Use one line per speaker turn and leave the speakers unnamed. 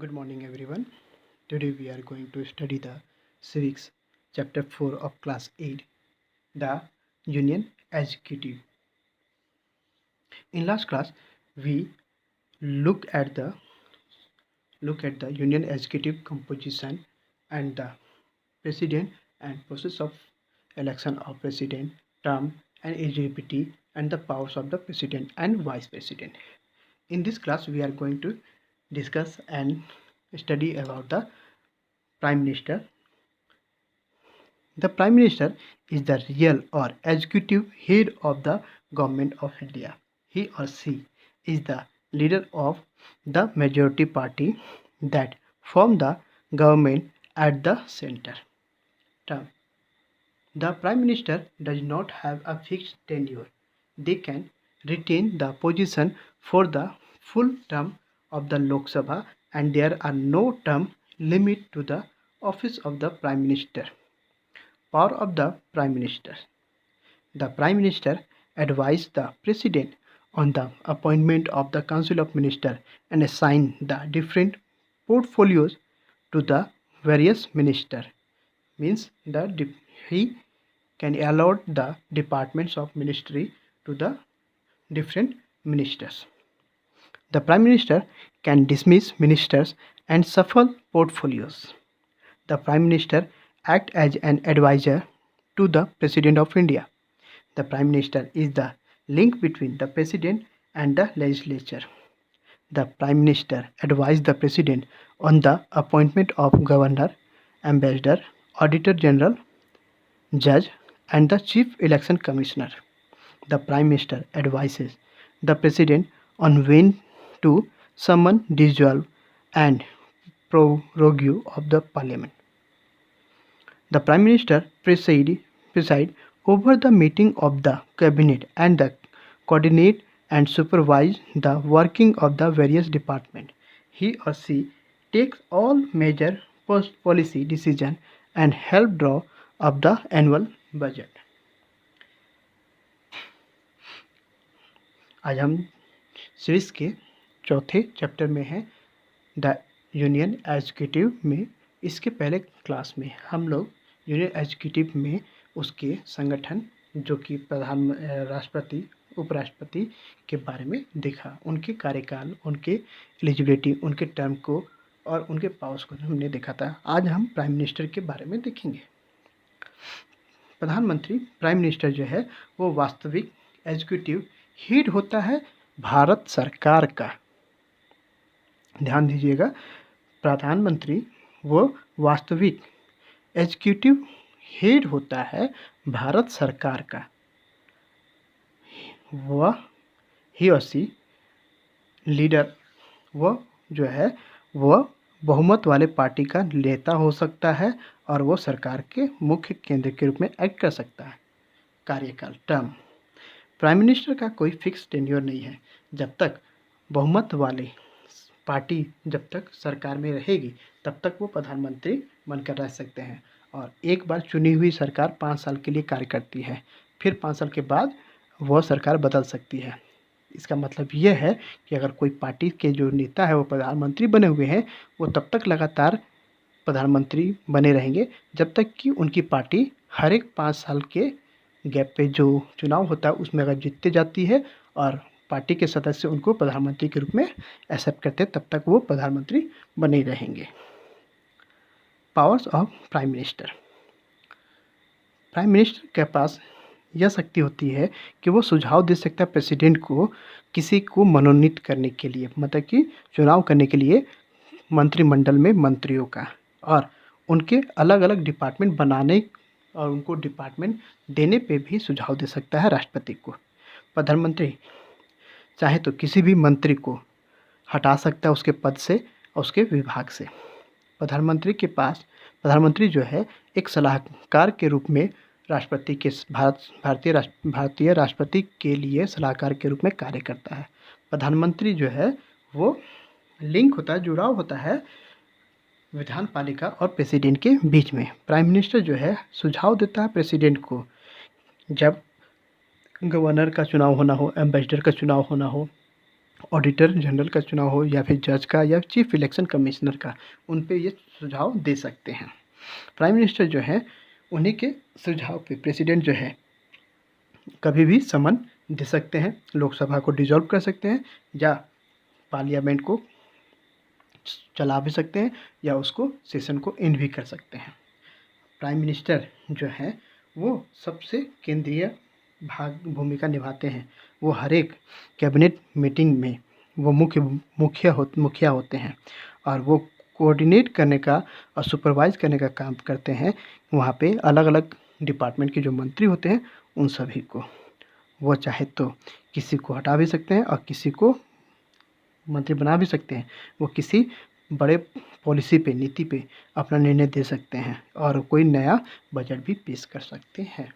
Good morning, everyone. Today we are going to study the Civics, Chapter 4 of Class 8, the Union Executive. In last class, we look at the Union Executive composition and the President and process of election of President, term and eligibility, and the powers of the President and Vice President. In this class, we are going to discuss and study about the Prime Minister. The Prime Minister is the real or executive head of the government of India. He or she is the leader of the majority party that form the government at the center. Term. The Prime Minister does not have a fixed tenure. They can retain the position for the full term of the Lok Sabha, and there are no term limit to the office of the Prime Minister. Power of the Prime Minister. The Prime Minister advises the President on the appointment of the Council of Ministers and assign the different portfolios to the various ministers. Means that he can allot the departments of ministry to the different ministers. The Prime Minister can dismiss ministers and shuffle portfolios. The Prime Minister acts as an advisor to the President of India. The Prime Minister is the link between the President and the legislature. The Prime Minister advises the President on the appointment of Governor, Ambassador, Auditor General, Judge, and the Chief Election Commissioner. The Prime Minister advises the President on when to summon, dissolve, and prorogue of the Parliament. The Prime Minister preside over the meeting of the Cabinet and coordinate and supervise the working of the various departments. He or she takes all major policy decisions and help draw up the annual budget. आज हम civics के चौथे chapter में हैं the union executive में. इसके पहले class में हम लोग यूनियन एग्जीक्यूटिव में उसके संगठन जो कि राष्ट्रपति उपराष्ट्रपति के बारे में देखा, उनके कार्यकाल, उनके एलिजिबिलिटी, उनके टर्म को और उनके पावर्स को हमने देखा था. आज हम प्राइम मिनिस्टर के बारे में देखेंगे. प्रधानमंत्री प्राइम मिनिस्टर जो है वो वास्तविक एग्जीक्यूटिव हेड होता है भारत सरकार का. ध्यान दीजिएगा, प्रधानमंत्री वो वास्तविक एग्जीक्यूटिव हेड होता है भारत सरकार का. वह ही और सी लीडर वह जो है वह बहुमत वाले पार्टी का नेता हो सकता है और वो सरकार के मुख्य केंद्र के रूप में एक्ट कर सकता है. कार्यकाल टर्म. प्राइम मिनिस्टर का कोई फिक्स टेन्योर नहीं है. जब तक बहुमत वाली पार्टी जब तक सरकार में रहेगी तब तक वो प्रधानमंत्री बनकर रह सकते हैं और एक बार चुनी हुई सरकार 5 साल के लिए कार्य करती है. फिर 5 साल के बाद वह सरकार बदल सकती है. इसका मतलब यह है कि अगर कोई पार्टी के जो नेता है वो प्रधानमंत्री बने हुए हैं वो तब तक लगातार प्रधानमंत्री बने रहेंगे जब तक कि उनकी पार्टी हर एक 5 साल के गैप पे जो चुनाव होता है उसमें अगर जीतते जाती है और पार्टी के सदस्य उनको प्रधानमंत्री के रूप में एक्सेप्ट करते हैं तब तक वो प्रधानमंत्री बने रहेंगे. Powers of prime minister. Prime minister के पास यह शक्ति होती है कि वो सुझाव दे सकता है प्रेसिडेंट को किसी को मनोनीत करने के लिए, मतलब कि चुनाव करने के लिए मंत्रिमंडल में मंत्रियों का, और उनके अलग अलग डिपार्टमेंट बनाने और उनको डिपार्टमेंट देने पे भी सुझाव दे सकता है राष्ट्रपति को. प्रधानमंत्री चाहे तो किसी भी मंत्री को हटा सकता है उसके पद से और उसके विभाग से. प्रधानमंत्री जो है एक सलाहकार के रूप में राष्ट्रपति के भारतीय राष्ट्रपति के लिए सलाहकार के रूप में कार्य करता है. प्रधानमंत्री जो है वो लिंक होता है, जुड़ाव होता है विधान पालिका और प्रेसिडेंट के बीच में. प्राइम मिनिस्टर जो है सुझाव देता है प्रेसिडेंट को जब गवर्नर का चुनाव होना हो, एम्बेसडर का चुनाव होना हो, ऑडिटर जनरल का चुनाव हो या फिर जज का या चीफ इलेक्शन कमिश्नर का, उन पे ये सुझाव दे सकते हैं। प्राइम मिनिस्टर जो है उन्हीं के सुझाव पे प्रेसिडेंट जो है कभी भी समन दे सकते हैं, लोकसभा को डिसॉल्व कर सकते हैं या पार्लियामेंट को चला भी सकते हैं या उसको सेशन को एंड भी कर सकते हैं। प्राइम मिनिस्टर जो है वो सबसे केंद्रीय भाग भूमिका निभाते हैं। वो हर एक कैबिनेट मीटिंग में वो मुखिया होते हैं और वो कोऑर्डिनेट करने का और सुपरवाइज करने का काम करते हैं। वहाँ पे अलग अलग डिपार्टमेंट के जो मंत्री होते हैं उन सभी को, वो चाहे तो किसी को हटा भी सकते हैं और किसी को मंत्री बना भी सकते हैं। वो किसी बड़े पॉलिसी पे, नीति पे अपना निर्णय दे सकते हैं और कोई नया बजट भी पेश कर सकते हैं।